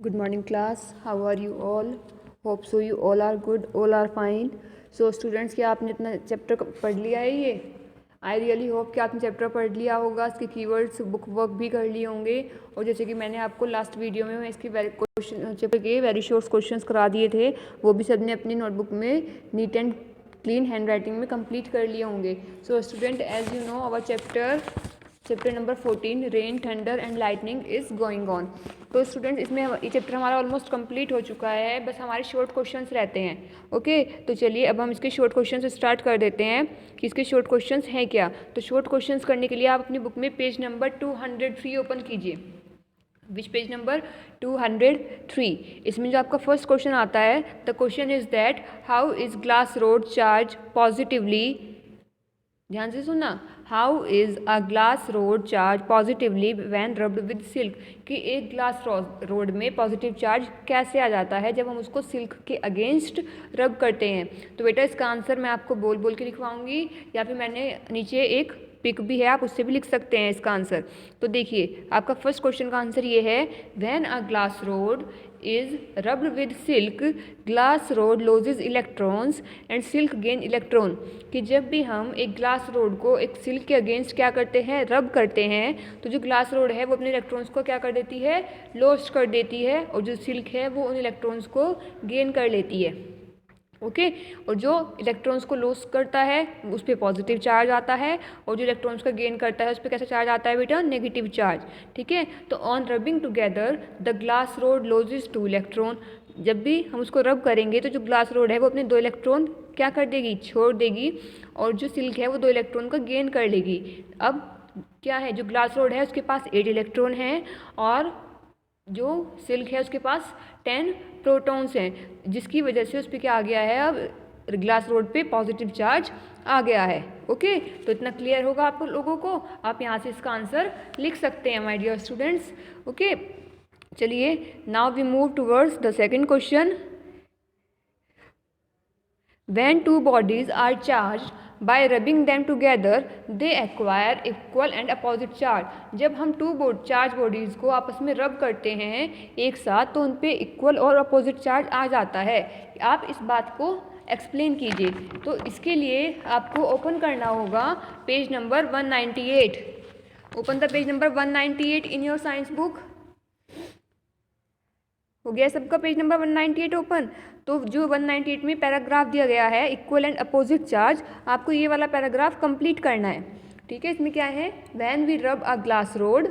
Good morning class. How are you all? Hope so you all are good, all are fine. So students, क्या आपने इतना chapter पढ़ लिया है ये? आई रियली होप कि आपने चैप्टर पढ़ लिया होगा, इसके कीवर्ड्स बुक वर्क भी कर लिए होंगे। और जैसे कि मैंने आपको लास्ट वीडियो में इसके क्वेश्चन चैप्टर के वेरी शॉर्ट क्वेश्चंस करा दिए थे, वो भी सबने अपनी नोटबुक में neat and clean handwriting में कंप्लीट कर लिए होंगे। So student, as you know our chapter number 14 rain thunder and lightning is going on. तो स्टूडेंट, इसमें ये चैप्टर हमारा ऑलमोस्ट कंप्लीट हो चुका है, बस हमारे शॉर्ट क्वेश्चंस रहते हैं। ओके, तो चलिए अब हम इसके शॉर्ट क्वेश्चंस स्टार्ट कर देते हैं कि इसके शॉर्ट क्वेश्चंस हैं क्या। तो शॉर्ट क्वेश्चंस करने के लिए आप अपनी बुक में पेज नंबर 203 ओपन कीजिए। विच पेज नंबर 203। इसमें जो आपका फर्स्ट क्वेश्चन आता है, the question is that how is glass rod charge positively. ध्यान से सुनना, how is a glass road charge positively when rubbed with silk, कि एक ग्लास रोड में पॉजिटिव चार्ज कैसे आ जाता है जब हम उसको सिल्क के अगेंस्ट रब करते हैं। तो बेटा इसका आंसर मैं आपको बोल बोल के लिखवाऊंगी, या फिर मैंने नीचे एक पिक भी है, आप उससे भी लिख सकते हैं इसका आंसर। तो देखिए आपका फर्स्ट क्वेश्चन का आंसर ये है, when a glass road is rubbed with silk glass rod losses electrons and silk gain electron, कि जब भी हम एक ग्लास रोड को एक सिल्क के अगेंस्ट क्या करते हैं, रब करते हैं, तो जो ग्लास रोड है वो अपने इलेक्ट्रॉन्स को क्या कर देती है, लॉस्ट कर देती है, और जो सिल्क है वो उन इलेक्ट्रॉन्स को गेन कर लेती है। ओके, और जो इलेक्ट्रॉन्स को लॉस करता है उस पर पॉजिटिव चार्ज आता है, और जो इलेक्ट्रॉन्स का गेन करता है उस पर कैसा चार्ज आता है बेटा, नेगेटिव चार्ज। ठीक है, तो on rubbing together the glass rod losses 2 electron, जब भी हम उसको रब करेंगे तो जो ग्लास रोड है वो अपने 2 इलेक्ट्रॉन क्या कर देगी, छोड़ देगी, और जो सिल्क है वो 2 इलेक्ट्रॉन का गेन कर लेगी। अब क्या है, जो ग्लास रोड है उसके पास 8 इलेक्ट्रॉन हैं, और जो सिल्क है उसके पास 10 प्रोटॉन्स हैं, जिसकी वजह से उस पर क्या आ गया है, अब ग्लास रोड पे पॉजिटिव चार्ज आ गया है। ओके, तो इतना क्लियर होगा आप लोगों को, आप यहाँ से इसका आंसर लिख सकते हैं माय डियर स्टूडेंट्स। ओके, चलिए now we move towards the second question. When two bodies are charged by rubbing them together, they acquire equal and opposite charge. जब हम चार्ज बॉडीज़ को आपस में रब करते हैं एक साथ, तो उन पे इक्वल और अपोजिट चार्ज आ जाता है। आप इस बात को एक्सप्लेन कीजिए। तो इसके लिए आपको ओपन करना होगा page number 198। Open the page number 198 in your science book. हो गया सबका पेज नंबर 198 ओपन। तो जो 198 में पैराग्राफ दिया गया है इक्वल एंड अपोजिट चार्ज, आपको ये वाला पैराग्राफ कंप्लीट करना है। ठीक है, इसमें क्या है, when we rub a glass rod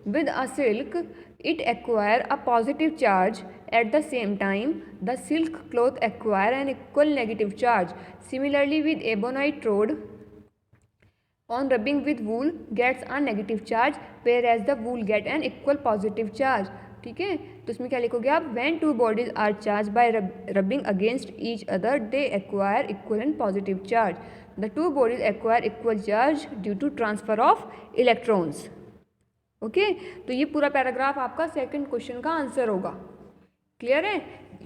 with a silk it acquire a positive charge at the same time the silk cloth acquire an equal negative charge. Similarly with ebonite rod on rubbing with wool gets a negative charge whereas the wool get an equal positive charge। ठीक है, तो इसमें क्या लिखोगे आप, when two bodies are charged by rubbing against each other they acquire equal and positive charge। the two bodies acquire equal charge due to transfer of electrons। Okay, तो ये पूरा पैराग्राफ आपका सेकंड क्वेश्चन का answer होगा। Clear है,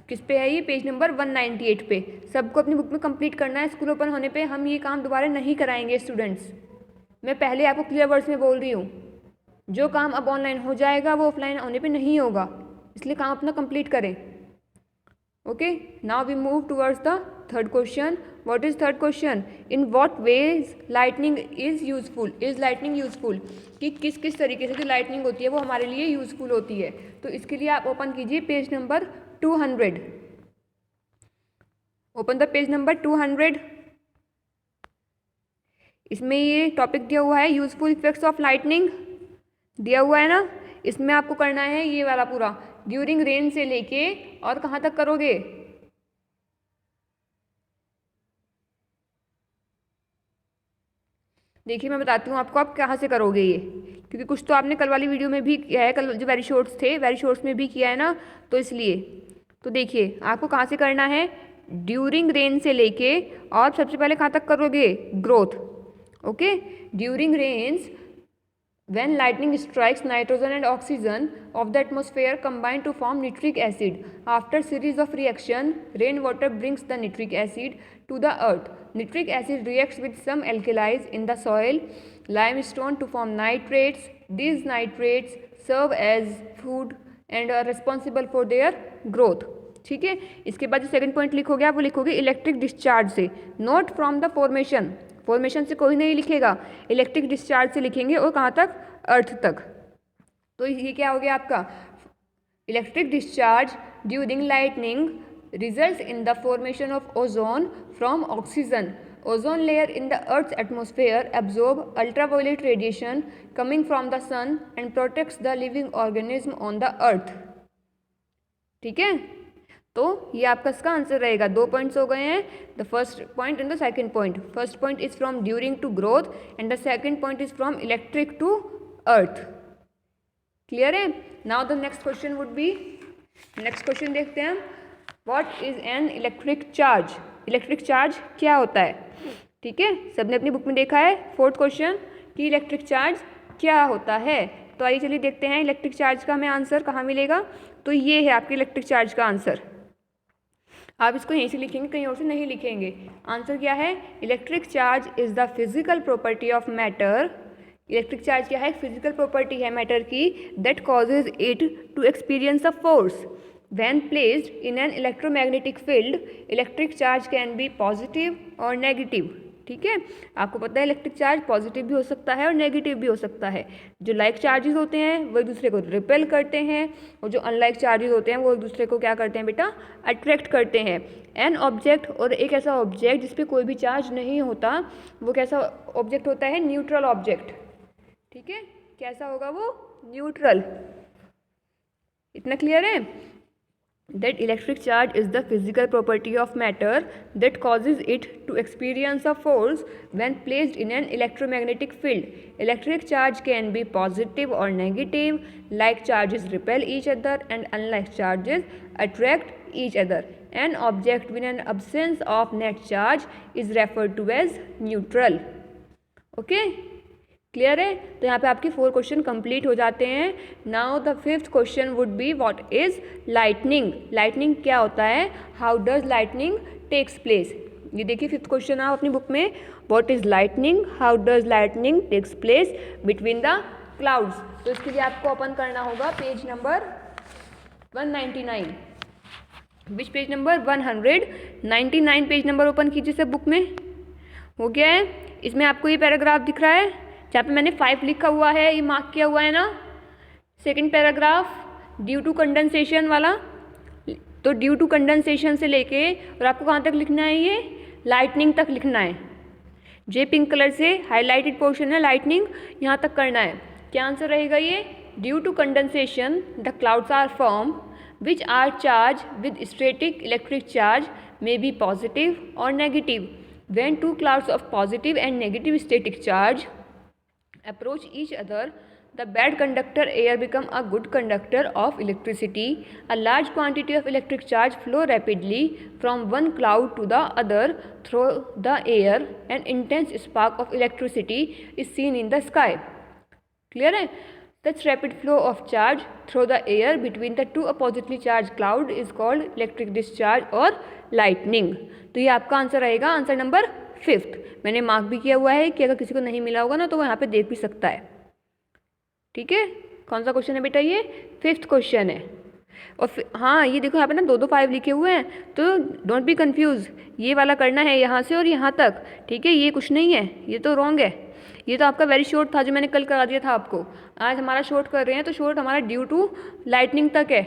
किस पे है ये, पेज नंबर 198 पे। सबको अपनी बुक में कंप्लीट करना है, स्कूल ओपन होने पे हम ये काम दोबारा नहीं कराएंगे स्टूडेंट्स। मैं पहले आपको क्लियर वर्ड्स में बोल रही हूँ, जो काम अब ऑनलाइन हो जाएगा वो ऑफलाइन होने पे नहीं होगा, इसलिए काम अपना कंप्लीट करें। Okay, now we move towards the third question. What is third question, in what ways lightning is useful. Is lightning useful, कि किस किस तरीके से जो लाइटनिंग होती है वो हमारे लिए यूजफुल होती है। तो इसके लिए आप ओपन कीजिए page number 200। Open the page number 200। इसमें ये टॉपिक दिया हुआ है यूजफुल इफेक्ट्स ऑफ लाइटनिंग, दिया हुआ है ना। इसमें आपको करना है ये वाला पूरा, ड्यूरिंग रेन से लेके और कहाँ तक करोगे, देखिए मैं बताती हूँ आपको आप कहाँ से करोगे ये, क्योंकि कुछ तो आपने कल वाली वीडियो में भी किया है, कल जो वेरी शॉर्ट्स थे वेरी शॉर्ट्स में भी किया है ना, तो इसलिए। तो देखिए आपको कहाँ से करना है, ड्यूरिंग रेन से लेके और सबसे पहले कहाँ तक करोगे, growth. Okay, during rains when lightning strikes nitrogen and oxygen of the atmosphere combine to form nitric acid. After series of reaction, rainwater brings the nitric acid to the earth. Nitric acid reacts with some alkalis in the soil, limestone, to form nitrates. These nitrates serve as food and are responsible for their growth. ठीक है, इसके बाद जो second point लिखोगे आप वो लिखोगे electric discharge से, not from the formation. Formation से कोई नहीं लिखेगा, इलेक्ट्रिक डिस्चार्ज से लिखेंगे, और कहाँ तक, अर्थ तक। तो ये क्या हो गया आपका, electric discharge during lightning results in the formation of ozone from oxygen. Ozone layer in the earth's atmosphere absorb ultraviolet radiation coming from the sun and protects the living organism on the earth. ठीक है, तो ये आपका इसका answer रहेगा। 2 points हो गए हैं, the first point and the second point. First point is from during to growth and the second point is from electric to earth. Clear है? Now the next question would be, next question देखते हैं हम, what is an electric charge. Electric charge क्या होता है? ठीक है, सबने अपनी बुक में देखा है फोर्थ क्वेश्चन कि इलेक्ट्रिक चार्ज क्या होता है। तो आइए चलिए देखते हैं इलेक्ट्रिक चार्ज का हमें आंसर कहाँ मिलेगा। तो ये है आपके इलेक्ट्रिक चार्ज का आंसर। आप इसको यहीं से लिखेंगे, कहीं और से नहीं लिखेंगे। आंसर क्या है, electric charge is the physical property of matter. Electric charge क्या है, फिजिकल प्रॉपर्टी है मैटर की, that causes it to experience a force. When placed in an electromagnetic field, electric charge can be positive or negative. ठीक है, आपको पता है electric charge positive भी हो सकता है और नेगेटिव भी हो सकता है। जो लाइक चार्जेस होते हैं वो एक दूसरे को रिपेल करते हैं, और जो अनलाइक चार्जेस होते हैं वो एक दूसरे को क्या करते हैं बेटा, अट्रैक्ट करते हैं। एन ऑब्जेक्ट, और एक ऐसा ऑब्जेक्ट जिस पे कोई भी चार्ज नहीं होता, वो कैसा ऑब्जेक्ट होता है, न्यूट्रल ऑब्जेक्ट। ठीक है, कैसा होगा वो, न्यूट्रल। इतना क्लियर है? That electric charge is the physical property of matter that causes it to experience a force when placed in an electromagnetic field. Electric charge can be positive or negative. Like charges repel each other and unlike charges attract each other. An object with an absence of net charge is referred to as neutral. Okay? Clear है? तो यहाँ पे आपके 4 question complete हो जाते हैं। Now the fifth question would be what is lightning. Lightning क्या होता है, how does lightning takes place. ये देखिए फिफ्थ क्वेश्चन आप अपनी बुक में, what is lightning, how does lightning takes place between the clouds. तो इसके लिए आपको ओपन करना होगा page number 199। Which page number, 199 page number open कीजिए सब बुक में। हो गया है? इसमें आपको ये पैराग्राफ दिख रहा है जहाँ पे मैंने 5 लिखा हुआ है, ये मार्क किया हुआ है ना, second paragraph due to condensation वाला। तो ड्यू टू कंडेंसेशन से लेके और आपको कहाँ तक लिखना है, ये लाइटनिंग तक लिखना है। जे पिंक कलर से हाईलाइटेड पोर्शन है लाइटनिंग, यहाँ तक करना है। क्या आंसर रहेगा ये, due to condensation the clouds are form which are charge with static electric charge may be positive और negative. When 2 clouds of positive and negative static charge approach each other, the bad conductor air become a good conductor of electricity. A large quantity of electric charge flow rapidly from one cloud to the other through the air. An intense spark of electricity is seen in the sky. Clear है? Such rapid flow of charge through the air between the 2 oppositely charged cloud is called electric discharge or lightning. तो ये आपका answer रहेगा, answer number 5th। मैंने mark भी किया हुआ है कि अगर किसी को नहीं मिला होगा ना तो वो यहाँ पे देख भी सकता है। ठीक है, कौन सा क्वेश्चन है बेटा, ये 5th क्वेश्चन है। और हाँ ये देखो यहाँ पे ना 2 5 लिखे हुए हैं, तो डोंट बी कंफ्यूज, ये वाला करना है यहाँ से और यहाँ तक। ठीक है, ये कुछ नहीं है, ये तो रॉन्ग है। ये तो आपका वेरी शॉर्ट था जो मैंने कल करा दिया था आपको। आज हमारा शॉर्ट कर रहे हैं, तो शॉर्ट हमारा ड्यू टू लाइटनिंग तक है।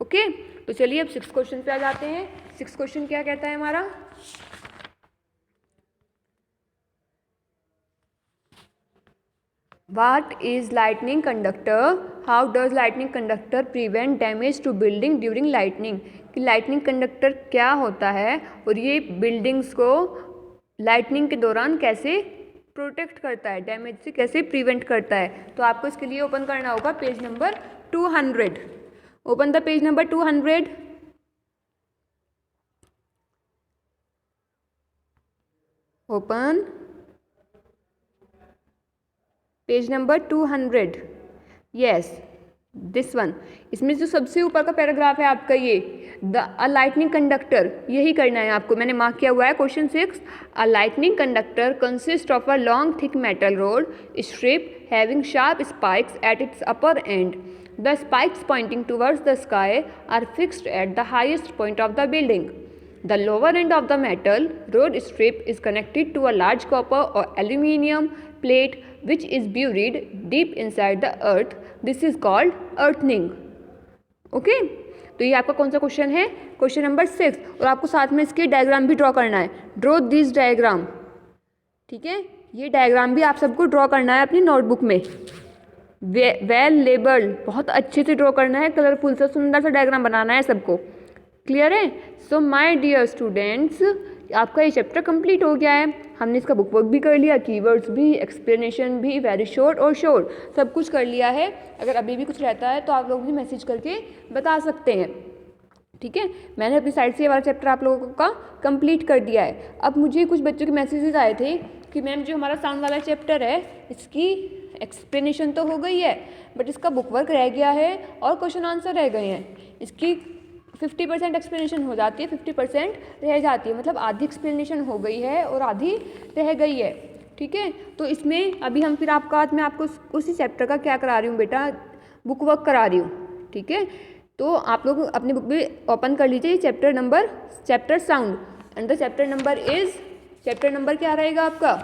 ओके, तो चलिए अब 6th क्वेश्चन पे आ जाते हैं। 6th क्वेश्चन क्या कहता है हमारा, What is lightning conductor? How does lightning conductor prevent damage to building during lightning? कि lightning conductor क्या होता है और ये buildings को lightning के दौरान कैसे प्रोटेक्ट करता है, डैमेज से कैसे प्रिवेंट करता है। तो आपको इसके लिए ओपन करना होगा page number 200। Open the page number 200। Open page number 200। Yes, this one, इसमें जो सबसे ऊपर का पैराग्राफ है आपका ये अ लाइटनिंग कंडक्टर, यही करना है आपको, मैंने मार्क किया हुआ है question 6। A lightning conductor consist of a long thick metal rod strip having sharp spikes at its upper end. The spikes pointing towards the sky are fixed at the highest point of the building. The lower end of the metal rod strip is connected to a large copper or aluminium plate which is buried deep inside the earth. This is called earthing. Okay, तो ये आपका कौन सा question है? Question number 6। और आपको साथ में इसके डायग्राम भी ड्रॉ करना है। ड्रॉ दिस डायग्राम, ठीक है, ये डायग्राम भी आप सबको ड्रॉ करना है अपनी नोटबुक में। वेल लेबल्ड, बहुत अच्छे से ड्रॉ करना है, कलरफुल सा सुंदर सा डायग्राम बनाना है सबको। क्लियर है? सो माय डियर स्टूडेंट्स, आपका ये चैप्टर कंप्लीट हो गया है। हमने इसका बुक वर्क भी कर लिया, कीवर्ड्स भी, एक्सप्लेनेशन भी, वेरी शॉर्ट और शॉर्ट, सब कुछ कर लिया है। अगर अभी भी कुछ रहता है तो आप लोग भी मैसेज करके बता सकते हैं, ठीक है। मैंने अपनी साइड से ये वाला चैप्टर आप लोगों का कंप्लीट कर दिया है। अब मुझे कुछ बच्चों के मैसेजेस आए थे कि मैम जो हमारा साउंड वाला चैप्टर है इसकी एक्सप्लेनेशन तो हो गई है बट इसका बुक वर्क रह गया है और क्वेश्चन आंसर रह गए हैं। इसकी 50% एक्सप्लेनेशन हो जाती है, 50% रह जाती है, मतलब आधी एक्सप्लेनेशन हो गई है और आधी रह गई है, ठीक है। तो इसमें अभी हम फिर मैं आपको उसी चैप्टर का क्या करा रही हूँ बेटा, बुक वर्क करा रही हूँ, ठीक है। तो आप लोग अपनी बुक भी ओपन कर लीजिए, chapter sound and the chapter number क्या रहेगा आपका,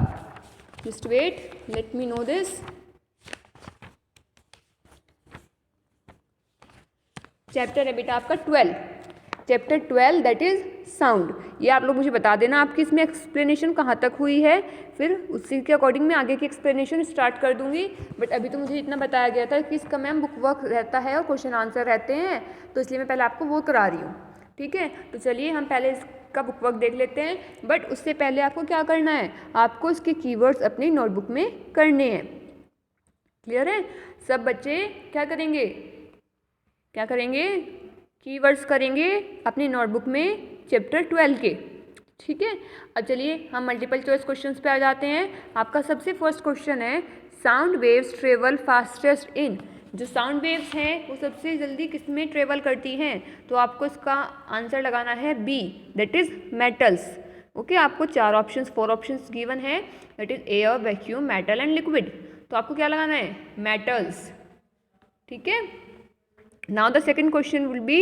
just wait, let me know this. Chapter है बेटा आपका 12, चैप्टर 12 दैट इज साउंड। ये आप लोग मुझे बता देना आपकी इसमें एक्सप्लेनेशन कहाँ तक हुई है, फिर उसी के अकॉर्डिंग मैं आगे की एक्सप्लेनेशन स्टार्ट कर दूंगी। बट अभी तो मुझे इतना बताया गया था कि इसका मैम बुक वर्क रहता है और क्वेश्चन आंसर रहते हैं, तो इसलिए मैं पहले आपको वो करा रही हूँ, ठीक है। तो चलिए हम पहले इसका बुक वर्क देख लेते हैं, बट उससे पहले आपको क्या करना है, आपको इसके कीवर्ड्स अपनी नोटबुक में करने हैं। क्लियर है? सब बच्चे क्या करेंगे, कीवर्ड्स करेंगे अपनी नोटबुक में चैप्टर 12 के, ठीक है। अब चलिए हम मल्टीपल चॉइस क्वेश्चंस पे आ जाते हैं। आपका सबसे फर्स्ट क्वेश्चन है, साउंड वेव्स ट्रेवल फास्टेस्ट इन। जो साउंड वेव्स हैं वो सबसे जल्दी किस में ट्रेवल करती हैं, तो आपको इसका आंसर लगाना है B, that is metals. Okay, आपको 4 ऑप्शंस 4 ऑप्शंस गिवन है, that is air, vacuum, metal and liquid. तो आपको क्या लगाना है, मेटल्स, ठीक है। Now the second question will be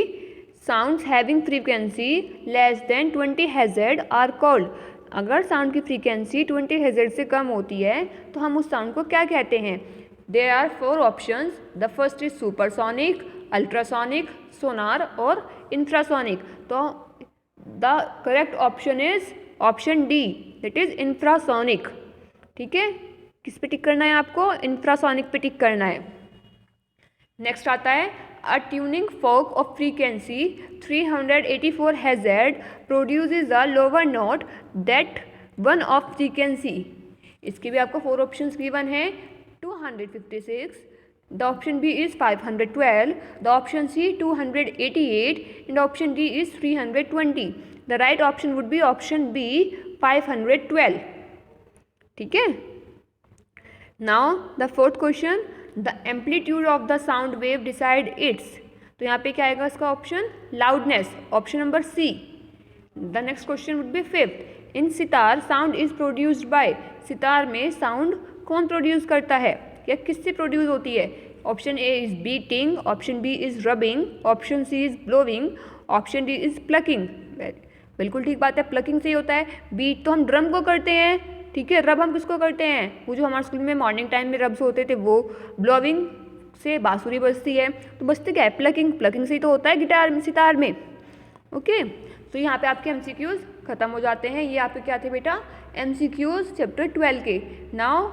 sounds having frequency less than 20 Hz are called। अगर साउंड की फ्रीक्वेंसी 20 Hz से कम होती है तो हम उस साउंड को क्या कहते हैं। There are 4 options. The first is supersonic, ultrasonic, sonar और infrasonic। तो the correct option is option D, that is infrasonic, ठीक है। किस पे टिक करना है आपको, infrasonic पे टिक करना है। नेक्स्ट आता है, a tuning fork of frequency 384 Hz produces a lower note that one of frequency। इसके भी आपको 4 ऑप्शंस गिवन है, 256, the option B is 512, the option C 288 and option D is 320। the right option would be option B 512, ठीक है। now the fourth question, the amplitude of the sound wave decide its। तो यहाँ पे क्या आएगा इसका option, loudness, option number C. The next question would be fifth, in sitar sound is produced by. Sitar में sound कौन प्रोड्यूस करता है या किससे प्रोड्यूस होती है। Option A is beating, option B is rubbing, option C is blowing, option D is plucking. बिल्कुल ठीक बात है, प्लकिंग से ही होता है। बीट तो हम ड्रम को करते हैं, ठीक है। रब हम किसको करते हैं, वो जो हमारे स्कूल में मॉर्निंग टाइम में रब्स होते थे वो। ब्लोविंग से बांसुरी बजती है, तो बजती क्या है, प्लकिंग से ही तो होता है गिटार में, सितार में। ओके, तो यहाँ पे आपके MCQs खत्म हो जाते हैं। ये आपके क्या थे बेटा, MCQs चैप्टर 12 के। नाउ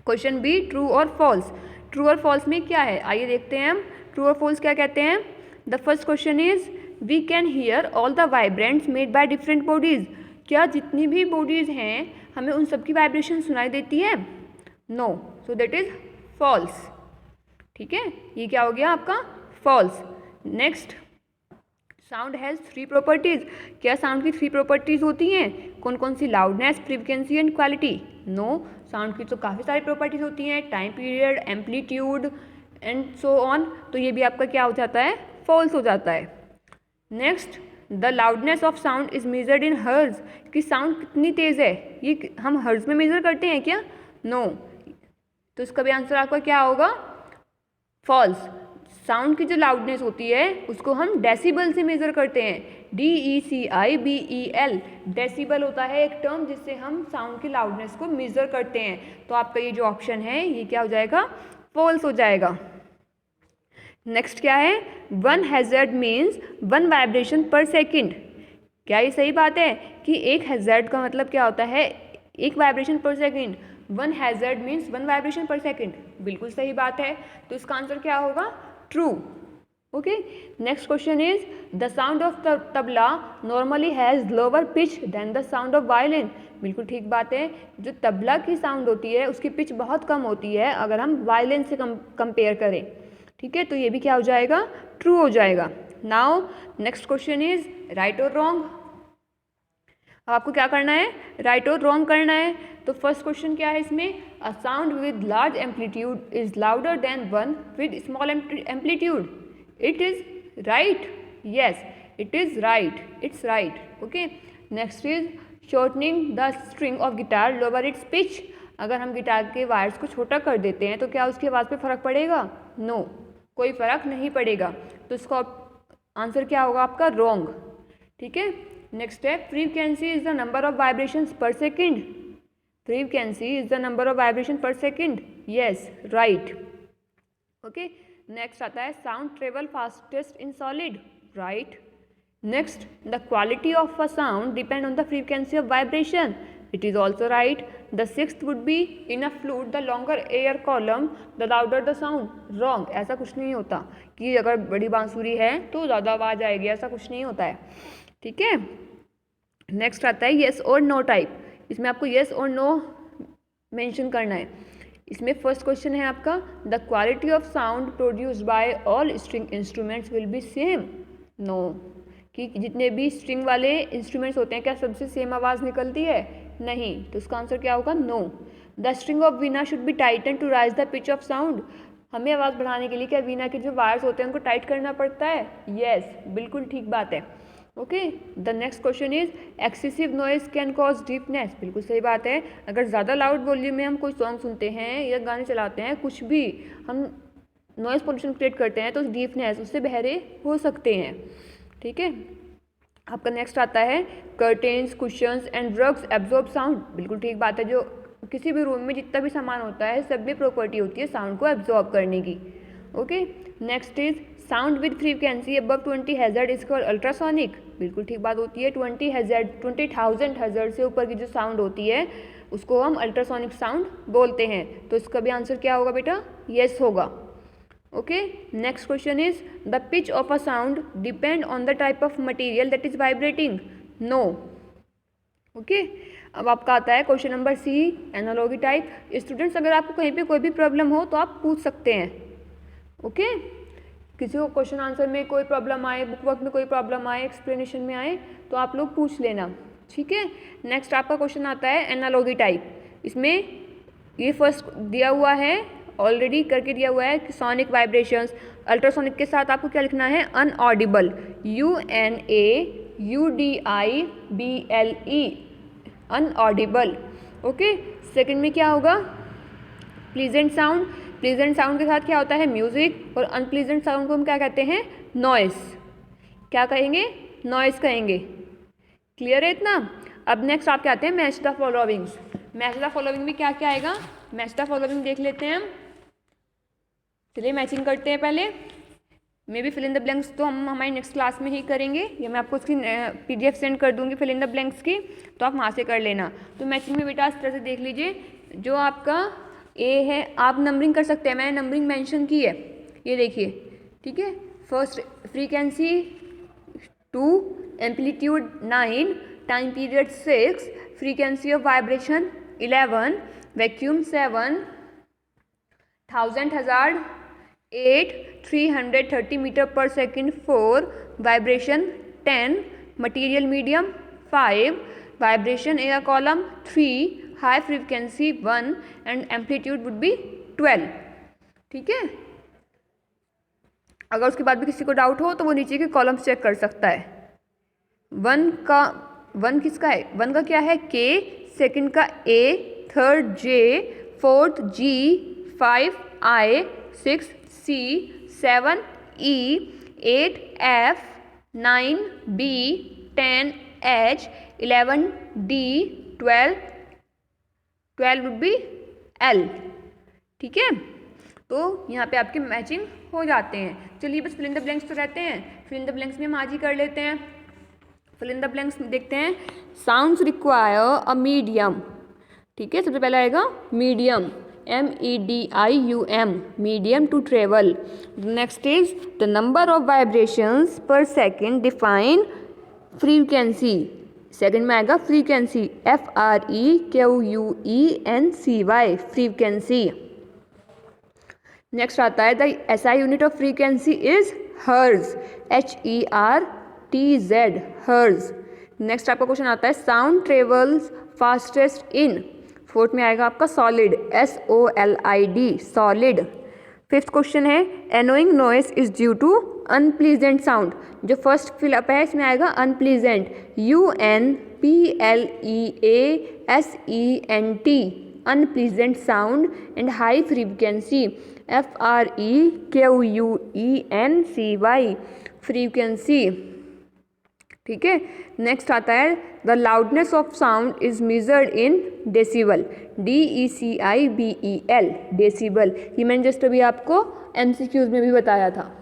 क्वेश्चन बी, ट्रू और फॉल्स। ट्रू और फॉल्स में क्या है, आइए देखते हैं हम ट्रू और फॉल्स क्या कहते हैं। The first question is, we can hear all the vibrants made by different bodies. क्या जितनी भी बॉडीज हैं हमें उन सबकी वाइब्रेशन सुनाई देती है, no, so that is false, ठीक है। ये क्या हो गया आपका, false. Next, sound has 3 properties. क्या साउंड की 3 प्रॉपर्टीज होती हैं, कौन कौन सी, loudness, frequency and quality. No, sound की तो काफ़ी सारी प्रॉपर्टीज होती हैं, time period, amplitude, and so on, तो ये भी आपका क्या हो जाता है, फॉल्स हो जाता है। Next, the loudness of sound is measured in हर्ज, कि साउंड कितनी तेज़ है ये हम हर्ज में मेज़र करते हैं क्या, नो तो इसका भी आंसर आपका क्या होगा, फॉल्स। साउंड की जो लाउडनेस होती है उसको हम डेसिबल से मेज़र करते हैं, DECIBEL, डेसिबल होता है एक टर्म जिससे हम साउंड की लाउडनेस को मेज़र करते हैं। तो आपका ये जो ऑप्शन है ये क्या हो जाएगा, फॉल्स हो जाएगा। नेक्स्ट क्या है, 1 हैज़र्ड मीन्स 1 वाइब्रेशन पर सेकेंड, क्या ये सही बात है कि एक हैज़र्ड का मतलब क्या होता है, एक वाइब्रेशन पर सेकेंड, 1 हैज़र्ड मीन्स 1 वाइब्रेशन पर सेकेंड, बिल्कुल सही बात है। तो इसका आंसर क्या होगा, true. Okay, next question is the sound of tabla normally has lower pitch than the sound of violin, बिल्कुल ठीक बात है, जो तबला की साउंड होती है उसकी पिच बहुत कम होती है अगर हम वायलिन से कंपेयर करें, ठीक है, तो ये भी क्या हो जाएगा, ट्रू हो जाएगा। Now next question is right और रॉन्ग। अब आपको क्या करना है, राइट और रॉन्ग करना है। तो फर्स्ट क्वेश्चन क्या है इसमें, a sound with large amplitude is louder than one with small amplitude, it is right, yes it is right, it's right. Okay, next is shortening the string of guitar lower it's pitch, अगर हम guitar के wires को छोटा कर देते हैं तो क्या उसकी आवाज़ पे फ़र्क पड़ेगा, नो कोई फ़र्क नहीं पड़ेगा, तो इसका आंसर क्या होगा आपका, रॉन्ग, ठीक है। नेक्स्ट है frequency is the number of vibrations per second, frequency is the number of vibration per second, yes right. Okay, next आता है sound travel fastest in solid, right. Next, the quality of a sound depend on the frequency of vibration, it is also right. The sixth would be in a flute the longer air column the louder the sound, wrong, ऐसा कुछ नहीं होता कि अगर बड़ी बांसुरी है तो ज़्यादा आवाज़ आएगी, ऐसा कुछ नहीं होता है, ठीक है। नेक्स्ट आता है येस और नो टाइप, इसमें आपको येस और नो मेंशन करना है। इसमें फर्स्ट क्वेश्चन है आपका the quality of sound produced by all string instruments will be same, no, कि जितने भी स्ट्रिंग वाले इंस्ट्रूमेंट्स होते हैं क्या सबसे सेम आवाज़ निकलती है, नहीं, तो उसका आंसर क्या होगा, no. The string of veena should be tightened to raise the pitch of sound, हमें आवाज़ बढ़ाने के लिए क्या वीणा के जो वायर्स होते हैं उनको टाइट करना पड़ता है, यस बिल्कुल ठीक बात है। Okay, the next question is excessive noise can cause deafness, बिल्कुल सही बात है, अगर ज़्यादा लाउड वॉल्यूम में हम कोई सॉन्ग सुनते हैं या गाने चलाते हैं, कुछ भी हम नॉइज़ पोल्यूशन क्रिएट करते हैं तो डीफनेस, उससे बहरे हो सकते हैं, ठीक है। आपका नेक्स्ट आता है curtains cushions and rugs absorb sound, बिल्कुल ठीक बात है, जो किसी भी रूम में जितना भी सामान होता है सब में प्रॉपर्टी होती है साउंड को एब्जॉर्ब करने की। Okay, next is sound with frequency above 20 hazard is called ultrasonic, बिल्कुल ठीक बात होती है, 20,000 हैज़र्ड से ऊपर की जो साउंड होती है उसको हम अल्ट्रासोनिक साउंड बोलते हैं, तो इसका भी आंसर क्या होगा बेटा, येस होगा। Okay, next question is the pitch of a sound depend on the type of material that is vibrating, no. Okay, अब आपका आता है question number C, analogy type. Students अगर आपको कहीं पे कोई भी प्रॉब्लम हो तो आप पूछ सकते हैं, ओके, किसी को क्वेश्चन आंसर में कोई प्रॉब्लम आए, बुक वर्क में कोई प्रॉब्लम आए, एक्सप्लेनेशन में आए तो आप लोग पूछ लेना, ठीक है। नेक्स्ट आपका क्वेश्चन आता है एनालॉगी टाइप, इसमें ये फर्स्ट दिया हुआ है, ऑलरेडी करके दिया हुआ है कि सॉनिक वाइब्रेशंस, अल्ट्रासोनिक के साथ आपको क्या लिखना है, अनऑडिबल, UNAUDIBLE, अनऑडिबल। ओके, सेकंड में क्या होगा, प्लीजेंट साउंड, प्लीजेंट साउंड के साथ क्या होता है, म्यूजिक, और अनप्लीजेंट साउंड को हम क्या कहते हैं, नॉइस, क्या कहेंगे, नॉइस कहेंगे, क्लियर है इतना। अब नेक्स्ट आप क्या आते हैं match the followings, match the following में क्या क्या आएगा, मैच द फॉलोइंग देख लेते हैं हम, चलिए मैचिंग करते हैं पहले, may be fill in the blanks तो हम हमारी नेक्स्ट क्लास में ही करेंगे, या मैं आपको उसकी PDF सेंड कर दूंगी फिल इन द ब्लैंक्स की, तो आप वहाँ से कर लेना। तो मैचिंग में बेटा इस तरह से देख लीजिए, जो आपका ए है आप नंबरिंग कर सकते हैं, मैंने नंबरिंग मेंशन की है, ये देखिए, ठीक है। First frequency 2, amplitude 9, time period 6, frequency of vibration 11, vacuum 7, 1000 हज़ार्ड 8, 330 meter per second 4, vibration 10, material medium 5, vibration air column 3, high frequency 1 and amplitude would be 12, ठीक है। अगर उसके बाद भी किसी को डाउट हो तो वो नीचे के कॉलम्स चेक कर सकता है। वन किसका है, वन का क्या है के, सेकंड का A, third J, fourth G, 5 I, 6 C, 7 E, 8 F, 9 B, 10 H, 11 D, 12 would be L. ठीक है, तो यहाँ पे आपके मैचिंग हो जाते हैं। चलिए बस फिल इन द ब्लैंक्स तो रहते हैं, फिल इन द ब्लैंक्स में हम आज ही कर लेते हैं। फिल इन द ब्लैंक्स में देखते हैं, साउंड्स रिक्वायर अ मीडियम। ठीक है, सबसे पहला आएगा medium, MEDIUM, medium to travel. Next is the number of vibrations per second define frequency. Second में आएगा फ्रीक्वेंसी, FREQUENCY, फ्रीक्वेंसी। नेक्स्ट आता है the SI unit of frequency is hertz, HERTZ, hertz. Next आपका क्वेश्चन आता है sound travels fastest in. Fourth में आएगा आपका solid, SOLID, solid. Fifth question है annoying noise is due to unpleasant sound. जो फर्स्ट फिलअप है इसमें आएगा unpleasant, UNPLEASENT, unpleasant sound and high frequency, FREQUENCY, frequency. ठीक है, नेक्स्ट आता है the loudness of sound is measured in decibel, DECIBEL, decibel. ये मैंने जस्ट अभी आपको MCQs में भी बताया था।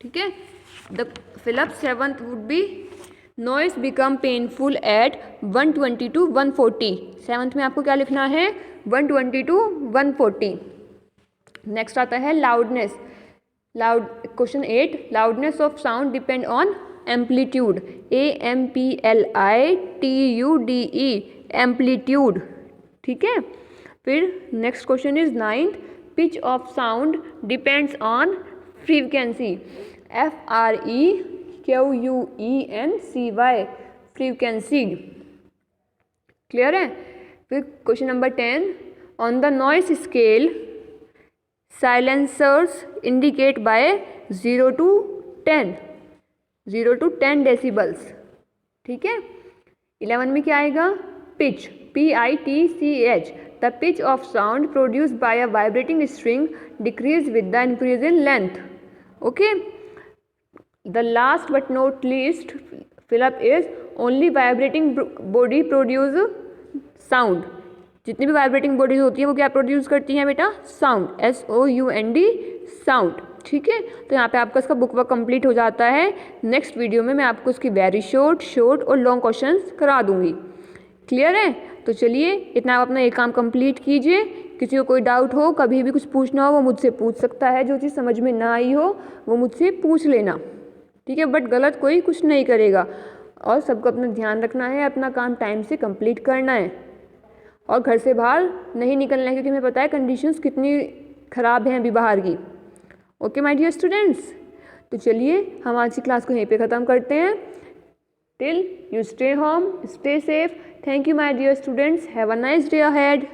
ठीक है, the fill up seventh would be noise become painful at 120 to 140। Seventh में आपको क्या लिखना है, 120 to 140। नेक्स्ट आता है loudness, question 8, loudness of sound depend on amplitude, AMPLITUDE, amplitude. ठीक है, फिर next question is 9th, pitch of sound depends on frequency, FREQUENCY, frequency. Clear है। फिर question number 10, on the noise scale silencers indicate bye 0 to 10, 0 to 10 decibels. ठीक है, 11 में क्या आएगा, pitch, PITCH, the pitch of sound produced bye a vibrating string decrease with the increase in length. Okay, the last but not least fill up is only vibrating body produce sound. जितनी भी vibrating bodies होती है वो क्या produce करती हैं बेटा, sound, SOUND, sound. ठीक है, तो यहाँ पे आपका इसका बुक वर्क कंप्लीट हो जाता है। नेक्स्ट वीडियो में मैं आपको इसकी वेरी शॉर्ट और लॉन्ग क्वेश्चंस करा दूंगी। क्लियर है, तो चलिए इतना आप अपना एक काम कंप्लीट कीजिए। किसी को कोई डाउट हो, कभी भी कुछ पूछना हो वो मुझसे पूछ सकता है, जो चीज़ समझ में ना आई हो वो मुझसे पूछ लेना। ठीक है, बट गलत कोई कुछ नहीं करेगा, और सबको अपना ध्यान रखना है, अपना काम टाइम से कंप्लीट करना है, और घर से बाहर नहीं निकलना है, क्योंकि हमें पता है कंडीशंस कितनी ख़राब हैं अभी बाहर की। ओके माय डियर स्टूडेंट्स, तो चलिए हम आज की क्लास को यहीं पे ख़त्म करते हैं। Till you stay home, stay safe. Thank you my dear students, have a nice day ahead.